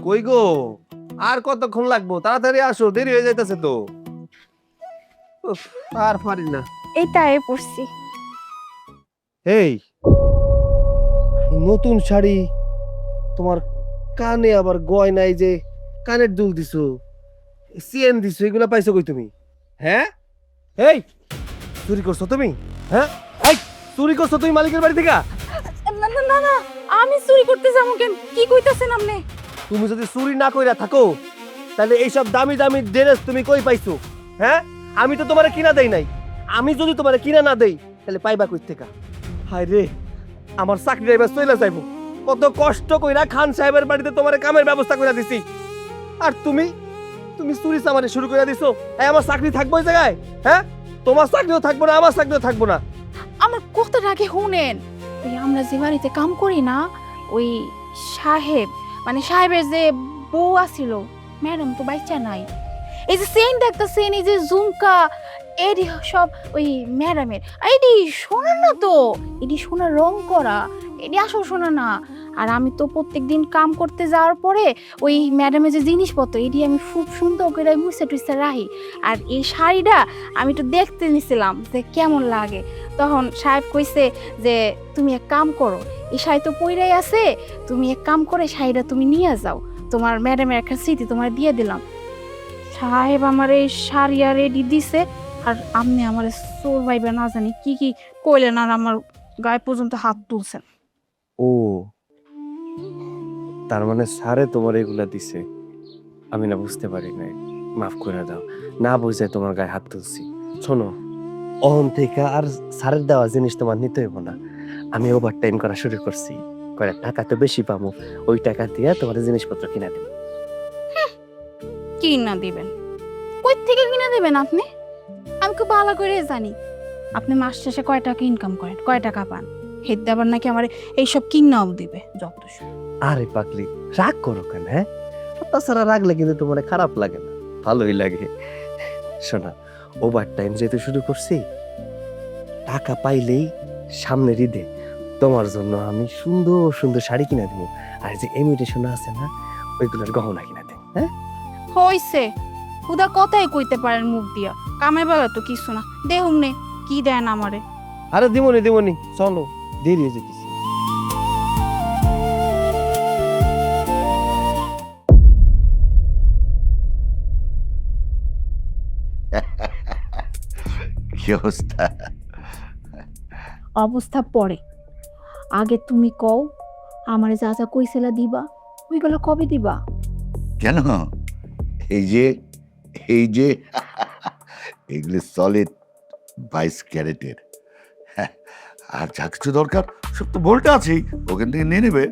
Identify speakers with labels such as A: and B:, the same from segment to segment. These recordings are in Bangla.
A: কই গো, আর কতক্ষণ লাগবো? তাড়াতাড়ি আসো, দেরি হয়ে যাইতেছে তো। উফ, আর পারি না।
B: এইটা এ পড়ছি।
A: এই নতুন শাড়ি, তোমার কানে আবার গয়নাই যে কানের দুল দিছো, চেন দিছো, এগুলা পাইছো কই তুমি? হ্যাঁ, এই চুরি করছো তুমি? হ্যাঁ, এই চুরি করছো তুমি মালিকের বাড়ি থেকে?
B: না না না না, আমি চুরি করতে যাবো কেন? কি কইতাছেন আপনি?
A: তুমি যদি চুরি না কইরা থাকো তাহলে এইসব দামি দামি ড্রেস তুমি কই পাইছো? হ্যাঁ, আমি তো তোমারে কিনা দেই নাই। আমি যদি তোমারে কিনা না দেই তাহলে পাইবা কই থেকে? হায় রে, আমার চাকরি এবার চলে যাইবো। কত কষ্ট কইরা খান সাহেবের বাড়িতে তোমারে কামের ব্যবস্থা কইরা দিছি, আর তুমি তুমি চুরি চামারি শুরু কইরা দিছো। এই আমার চাকরি থাকবো এই জায়গায়? হ্যাঁ, তোমার চাকরিও থাকবো না, আমার চাকরিও থাকবো না।
B: আমার কথাটা আগে শুনেন। ওই আমরা যে বাড়িতে কাম করি না, ওই সাহেব মানে সাহেবের যে বউ আছিল, ম্যাডাম তো বাচ্চা নাই। এই যে চেইন দেখতেছেন, এই যে ঝুমকা, এডি সব ওই ম্যাডামের। এডি সোনা না তো, এডি সোনা রং করা, এডি আসল সোনা না। আর আমি তো প্রত্যেকদিন কাম করতে যাওয়ার পরে ওই ম্যাডামের যে জিনিসপত্র, এডি আমি খুব সুন্দর করে মুছে টুছে রাখি। আর এই শাড়িটা আমি একটু দেখতে নিছিলাম যে কেমন লাগে। তখন সাহেব কইছে যে তুমি এক কাম করো, এই শাড়ি তো পইরাই আছে, তুমি এক কাম করে শাড়িটা তুমি নিয়ে যাও, তোমার ম্যাডামের একটা স্মৃতি তোমার দিয়ে দিলাম। সাহেব আমার এই শাড়ি আর রেডি দিছে, আর আপনি আমার চোর ভাইবে না জানি কি কি কইলেন, আর আমার গায়ে পর্যন্ত হাত তুলছেন।
A: ও, তার মানে স্যারে তোমার এগুলা দিছে, আমি না বুঝতে পারি নাই, মাফ করে দাও। না বুঝে তোমার গায়ে হাত তুলছি। শোনো, অহন থেকে আর স্যারের দেওয়া জিনিস তোমার নিতে হইব না। আমি ওভার টাইম করা শুরু করছি, কয়েক টাকা তো বেশি পাবো, ওই টাকা দিয়ে তোমার জিনিসপত্র কিনা দেবো।
B: কি না দিবেন? কই থেকে কিনা দেবেন আপনি? আমি খুব ভালো করে জানি আপনি মাস শেষে কয় টাকা ইনকাম করেন, কয় টাকা পান। হেদ আবার নাকি আমার এইসব কিনাও দিবে যত সব।
A: আরে পাগলি, রাগ করো কেন? হ্যাঁ, তাছাড়া রাগলে কিন্তু তোমার খারাপ লাগে না, ভালোই লাগে। শোনা, ওভার টাইম যেহেতু শুরু করছি, টাকা পাইলেই সামনের ঈদে তোমার জন্য আমি সুন্দর সুন্দর শাড়ি কিনা দেবো, আর যে ইমিটেশন আছে না, ওইগুলোর গহনা কিনা দেবো। হ্যাঁ,
B: হইছে, খুদা কথাই কইতে পারেন মুখ দিয়া, কামে বেলা তো কিছু না। দেহুম নে কি দেন আমারে।
A: আরে দিমনি দিমনি, চলো, দেরি হয়ে যেতেছে।
C: কি অবস্থা?
B: অবস্থা পরে, আগে তুমি কও আমারে যা যা কইছিলা দিবা, ওইগুলো কবে দিবা?
C: কেন? এই যে এই যে এগুলি সলিড 22 ক্যারেটের। আর যা কিছু দরকার সব তো বলটা আছেই, ওখান থেকে নিয়ে নেবে।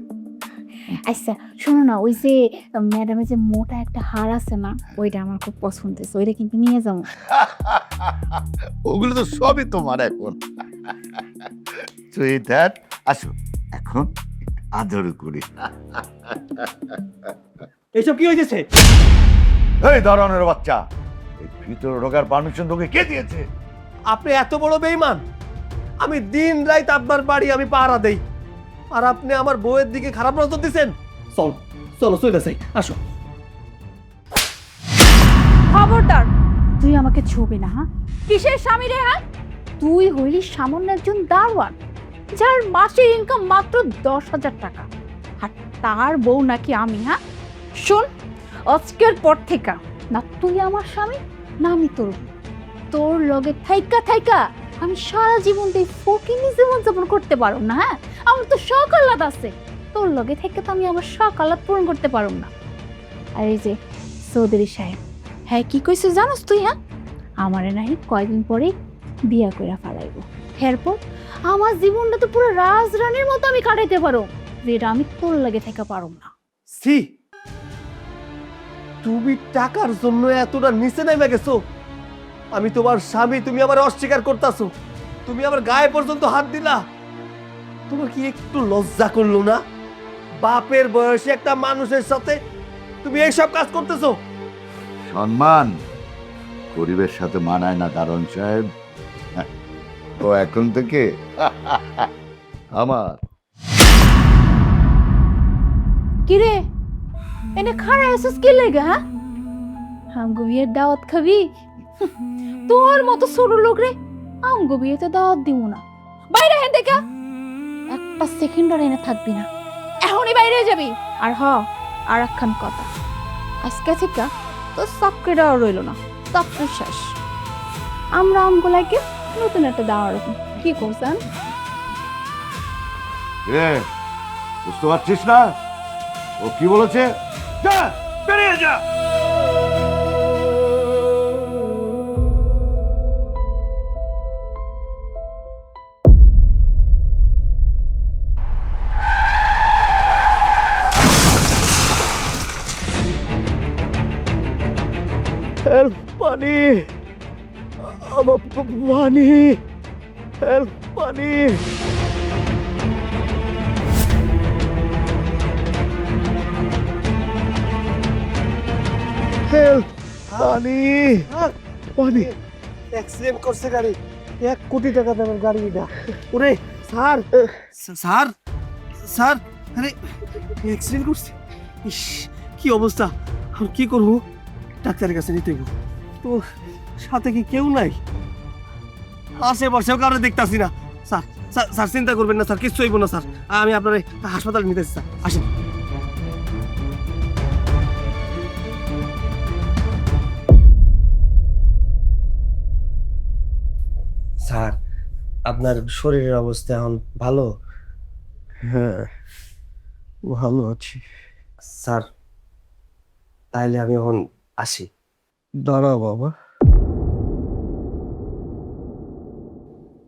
B: আচ্ছা শোনো না, ওই যে ম্যাডামের যে মোটা একটা হার আছে না, ওইটা আমার খুব পছন্দ হয়েছে, ওইটা কিন্তু নিয়ে যাবো।
C: ওগুলো তো সবই তোমার এখন। সুইটহার্ট, আসো এখন আদর করি।
A: এইসব কি হয়েছে?
C: এই দারোয়ানের বাচ্চা, এই ভিতরে ঢোকার পারমিশন তোকে কে দিয়েছে?
A: আপনি এত বড় বেঈমান! আমি দিন রাত আপনার বাড়ি আমি পাহারা দেই, আর আপনি আমার বউয়ের দিকে খারাপ নজর দিচ্ছেন। চল চলো, চলে যাই, আসো।
B: খবরদার, তুই আমাকে ছুবি না। হ্যাঁ, কিসের স্বামী রে? হ্যাঁ, তুই হইলি সামান্য একজন দারোয়ান, যার মাসের ইনকাম মাত্র 10,000 টাকা, আর তার বউ নাকি আমি। হ্যাঁ শোন, আজকের পর থেকে না তুই আমার স্বামী, না আমি তোর। তোর লগে থাইকা থাইকা আমি সারা জীবন এই ফকিনি জীবন যাপন করতে পারব না। হ্যাঁ, আমার তো শখ আহ্লাদ আছে, তোর লগে থেকে তো আমি আমার শখ আহ্লাদ পূরণ করতে পারব না। আর এই যে চৌধুরী সাহেব, হ্যাঁ কি কইছে জানোস তুই? হ্যাঁ, আমারে নাহি কয়দিন পরে বিয়া কইরা ফেলাইব, এরপর আমার জীবনটা তো পুরো রাজরানীর মতো আমি কাটাইতে পারো, যেটা আমি তোর লাগে থেকে পারব না।
A: সি, তুমি টাকার জন্য এতটা নিচে নেমে গেছো? আমি তোমার স্বামী, তুমি আমার অস্বীকার করতেছো, তুমি আমার গায়ে পর্যন্ত হাত দিলা। তোমার কি একটু লজ্জা করলো না? বাপের বয়সে একটা মানুষের সাথে তুমি এইসব কাজ করতেছো?
C: সম্মান গরিবের সাথে মানায় না দারোয়ান সাহেব। ও এখন থেকে আমার।
B: কিরে, এনে খাড়া এসেস কি লেগে হ্যাঁ আমগো বিয়ের দাওয়াত খাবি তোর মতো ছোট লোক রে আমগো বিয়েতে দাওয়াত দিব না বাইরে হেন থেকে একটা সেকেন্ড আর এনে থাকবি না এখনই বাইরে যাবি আর আর একখান কথা আজকে থেকে তো চাকরিটা আর রইল না চাকরি শেষ আমরা আমগুলাকে নতুন একটা দাওয়ার কি করছেন
C: বুঝতে পারছিস না ও কি বলেছে যা বেরিয়ে যা
A: হেল্প পানি আমার পানি হেল্প পানি হেল্প পানি পানি অ্যাক্সিডেন্ট করছে গাড়ি 1 কোটি টাকা দামের গাড়ি এটা ওরে স্যার স্যার স্যার আরে অ্যাক্সিডেন্ট করছে ইস কি অবস্থা আর কি করবো ডাক্তারের কাছে নিতে হইব তো সাথে কি কেউ নাই আশেপাশেও কারো দেখতাছি না স্যার স্যার স্যার চিন্তা করবেন না স্যার কিচ্ছু হইব না স্যার আমি আপনার হাসপাতালে নিতেছি স্যার আসেন স্যার আপনার শরীরের অবস্থা এখন ভালো হ্যাঁ ভালো আছি স্যার তাইলে আমি এখন আসি দাঁড়া বাবা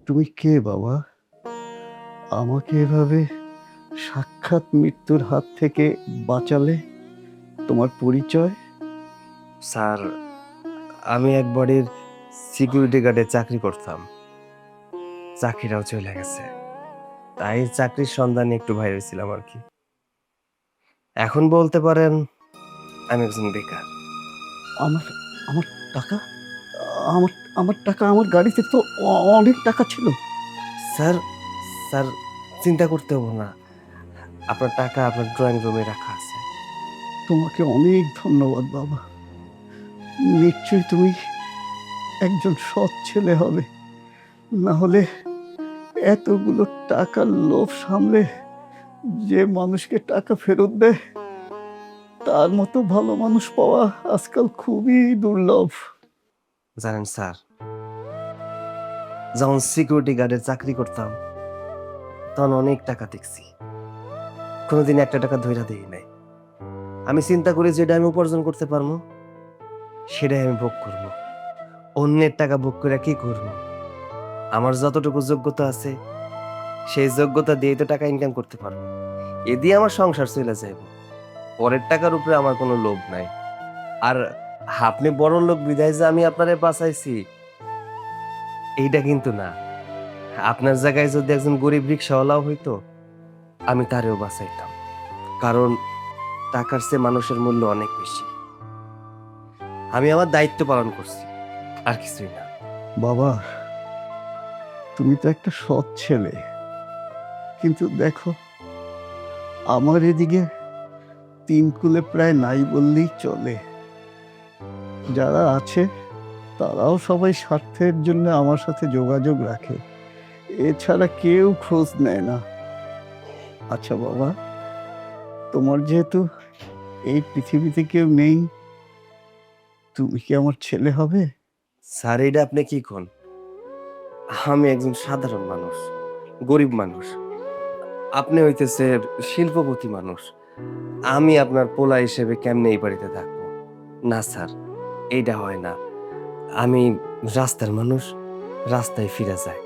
A: তুমি কে বাবা আমাকে এভাবে সাক্ষাৎ মৃত্যুর হাত থেকে বাঁচালে তোমার পরিচয় স্যার আমি এক বাড়ির সিকিউরিটি গার্ডে চাকরি করতাম চাকরিটাও চলে গেছে তাই চাকরির সন্ধানে একটু বাইরে ছিলাম আর কি এখন বলতে পারেন আমি একজন বেকার আমার আমার টাকা আমার আমার টাকা আমার গাড়িতে তো অনেক টাকা ছিল স্যার স্যার চিন্তা করতে হবে না আপনার টাকা আপনার ড্রয়িং রুমে রাখা আছে তোমাকে অনেক ধন্যবাদ বাবা নিশ্চয়ই তুমি একজন সৎ ছেলে হবে না হলে এতগুলো টাকার লোভ সামলে যে মানুষকে টাকা ফেরত দেয় তার মতো ভালো মানুষ পাওয়া আজকাল খুবই দুর্লভ জানেন স্যার যখন সিকিউরিটি গার্ডের চাকরি করতাম তখন অনেক টাকা দেখছি কোনোদিন একটা টাকা ধইরা দেই নাই আমি চিন্তা করি যেটা আমি উপার্জন করতে পারবো সেটাই আমি ভোগ করব অন্যের টাকা ভোগ করে কি করব আমার যতটুকু যোগ্যতা আছে সেই যোগ্যতা দিয়ে তো টাকা ইনকাম করতে পারবো এ দিয়ে আমার সংসার চলে যাইব পরের টাকার উপরে আমার কোনো লোভ নাই আর আপনি বড় লোক বিদায় যে আমি আপনারে বাঁচাইছি এইটা কিন্তু না আপনার জায়গায় যদি একজন গরিব রিক্সাওয়ালাও হইতো আমি তারেও বাঁচাইতাম কারণ টাকার চেয়ে মানুষের মূল্য অনেক বেশি আমি আমার দায়িত্ব পালন করছি আর কিছুই না বাবা তুমি তো একটা সৎ ছেলে কিন্তু দেখো আমার এদিকে 3 কুলে প্রায় নাই বললেই চলে যারা আছে তারাও সবাই স্বার্থের জন্য আমার সাথে যোগাযোগ রাখে এছাড়া কেউ খোঁজ নেয় না আচ্ছা বাবা তোমার যেহেতু এই পৃথিবীতে কেউ নেই তুমি কি আমার ছেলে হবে স্যার এটা আপনি কি কোন আমি একজন সাধারণ মানুষ গরিব মানুষ আপনি হইতেছে শিল্পপতি মানুষ আমি আপনার পোলা হিসেবে কেমনে এই বাড়িতে থাকবো না স্যার এইটা হয় না আমি রাস্তার মানুষ রাস্তায় ফিরে যায়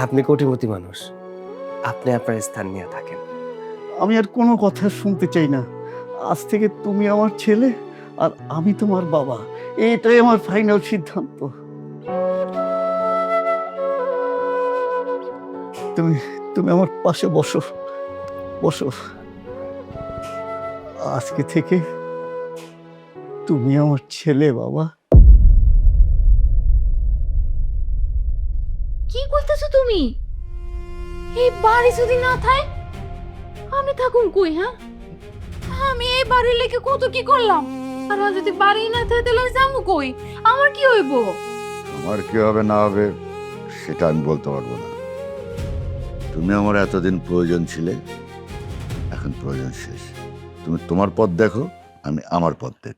A: আপনি কোটিপতি মানুষ আপনি আপনার স্থান নিয়ে থাকেন আমি আর কোনো কথা শুনতে চাই না আজ থেকে তুমি আমার ছেলে আর আমি তোমার বাবা এটাই আমার ফাইনাল সিদ্ধান্ত তুমি তুমি আমার পাশে বসো বসো আজকে থেকে তুমি আমার ছেলে বাবা
B: কি কইতেছো তুমি এই বাড়ি যদি না থাকে আমি থাকুম কই হ্যাঁ আমি এই বাড়ির লেগে কত কি করলাম, আর আজ যদি বাড়ি না থাকে তাহলে আমি যাবো কই? আমার কি হইব?
C: আমার কি হবে না হবে সেটা আমি বলতে পারবো না। তুমি আমার এতদিন প্রয়োজন ছিলে, এখন প্রয়োজন শেষ। তুমি তোমার পথ দেখো, আমি আমার পথ দেখ।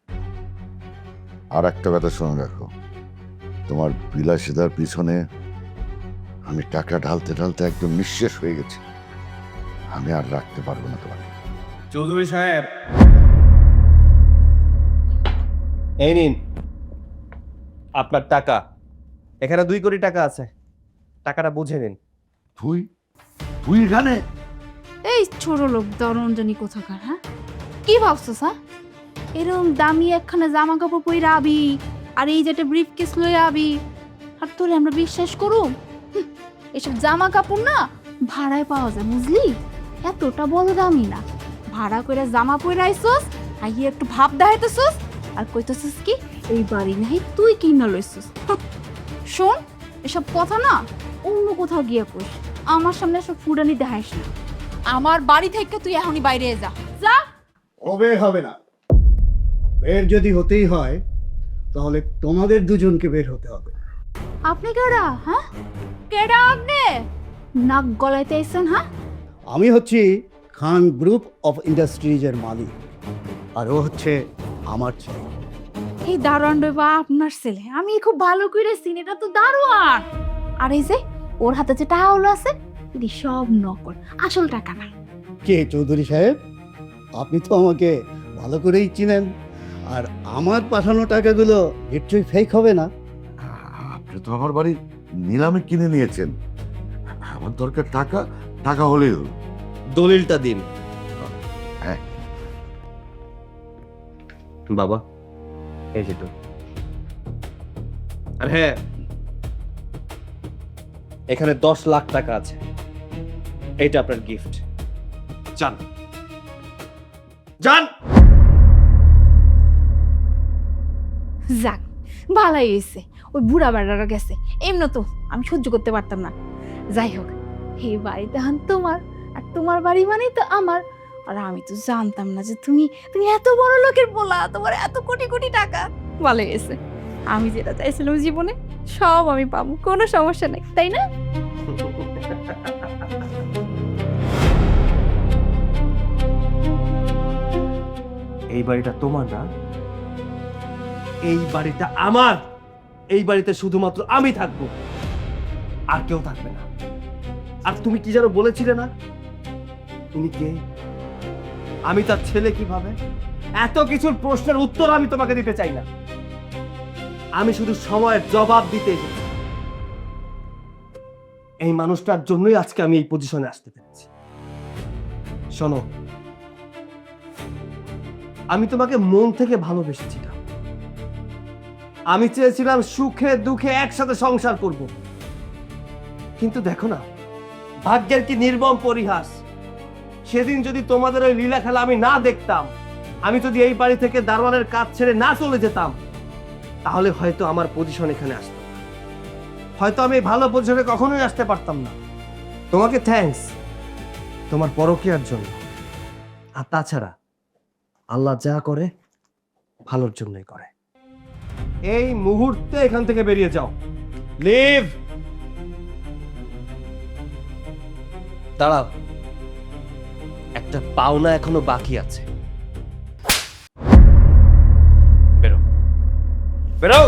C: আর একটা কথা শুনে রাখো, তোমার বিলাসিতার পিছনে আমি টাকা ঢালতে ঢালতে একদম নিঃশেষ হয়ে গেছি। আমি আর রাখতে পারবো না তোমাকে।
A: চৌধুরী সাহেব, এই নিন আপনার টাকা। এখানে 2 কোটি টাকা আছে, টাকাটা বুঝে নিন।
C: তুই তুই এখানে?
B: এই ছোট লোক দরঞ্জনী কোথাকার, হ্যাঁ? কি ভাবছস? হ্যাঁ, এরকম দামি একখানা জামা কাপড় পরে আবি, আর এই যে একটা ব্রিফ কেস লয়ে আবি, আর তোরে আমরা বিশ্বাস করুম? এসব জামা কাপড় না ভাড়ায় পাওয়া যায়, বুঝলি? এতটা বড় দামি না। ভাড়া করে জামা পরে আইসস, আইয়ে একটু ভাব দেখাইতেছস, আর কইতেছস কি এই বাড়ি নাহি তুই কিনা লইছস। শোন, এসব কথা না অন্য কোথাও গিয়ে কইস, আমার সামনে সব ফুডানি দেখাইস না। আমার বাড়ি থেকে তুই এখনই বাইরে যা, যা।
D: ও বের হবে না। বের যদি হতেই হয় তাহলে তোমাদের দুজনকে বের হতে হবে।
B: আপনি কেডা? হ্যাঁ, কেডা আপনি? নাক গলাইতে আইছেন? হ্যাঁ,
D: আমি হচ্ছি খান গ্রুপ অফ ইন্ডাস্ট্রিজের মালিক, আর ও হচ্ছে আমার ছেলে।
B: এই দারোয়ান বা আপনার ছেলে? আমি খুব ভালো করে চিনি, এটা তো দারোয়ান। আর এই যে ওর হাতে যে টাকাগুলো আছে, এটি সব নকল, আসল টাকা না।
D: কে চৌধুরী সাহেব? আপনি তো আমাকে ভালো করেই চিনেন, আর আমার পাঠানো টাকাগুলো নিশ্চয়ই ফেক হবে না।
C: আপনি তো আমার বাড়ি নিলামে কিনে নিয়েছেন। আমার দরকার টাকা, টাকা হলেই হলো।
A: দলিলটা দিন।
C: হ্যাঁ।
A: বাবা, এই যে তো। আর হ্যাঁ, এখানে 10 লাখ টাকা আছে, এইটা আপনার গিফট। যান যান।
B: যাক, ভালাই হয়েছে, ওই বুড়া বেড়ারা গেছে। এমনি তো আমি সহ্য করতে পারতাম না। যাই হোক, এই বাড়িতে হন তোমার, আর তোমার বাড়ি মানেই তো আমার। আর আমি তো জানতাম না যে তুমি তুমি এত বড় লোকের পোলা, তোমার এত কোটি কোটি টাকা। ভালো হয়েছে, আমি যেটা চাইছিলাম জীবনে সব আমি পাবো, কোনো সমস্যা নেই, তাই না?
A: এই বাড়িটা তোমার না, এই বাড়িটা আমার। এই বাড়িতে শুধুমাত্র আমি থাকবো, আর কেউ থাকবে না। আর তুমি কি যেন বলেছিলে না, উনি কে, আমি তার ছেলে কিভাবে? এত কিছুর প্রশ্নের উত্তর আমি তোমাকে দিতে চাই না। আমি শুধু সময়ের জবাব দিতে এসেছি। এই মানুষটার জন্যই আজকে আমি এই পজিশনে আসতে পেরেছি। শোনো, আমি তোমাকে মন থেকে ভালোবেসেছিলাম। আমি চেয়েছিলাম সুখে দুঃখে একসাথে সংসার করব, কিন্তু দেখো না, ভাগ্যের কি নির্মম পরিহাস। সেদিন যদি তোমাদের ওই লীলা খেলা আমি না দেখতাম, আমি যদি এই বাড়ি থেকে দারোয়ানের কাজ ছেড়ে না চলে যেতাম, তাহলে হয়তো আমার পজিশন এখানে আসতো না। হয়তো আমি এই ভালো পজিশনে কখনোই আসতে পারতাম না। তোমাকে থ্যাঙ্কস তোমার পরকীয়ার জন্য। আর তাছাড়া আল্লাহ যা করে ভালোর জন্যই করে। এই মুহূর্তে এখান থেকে বেরিয়ে যাও, লিভ। দাঁড়াও, একটা পাওনা এখনো বাকি আছে। বেরো বেরো।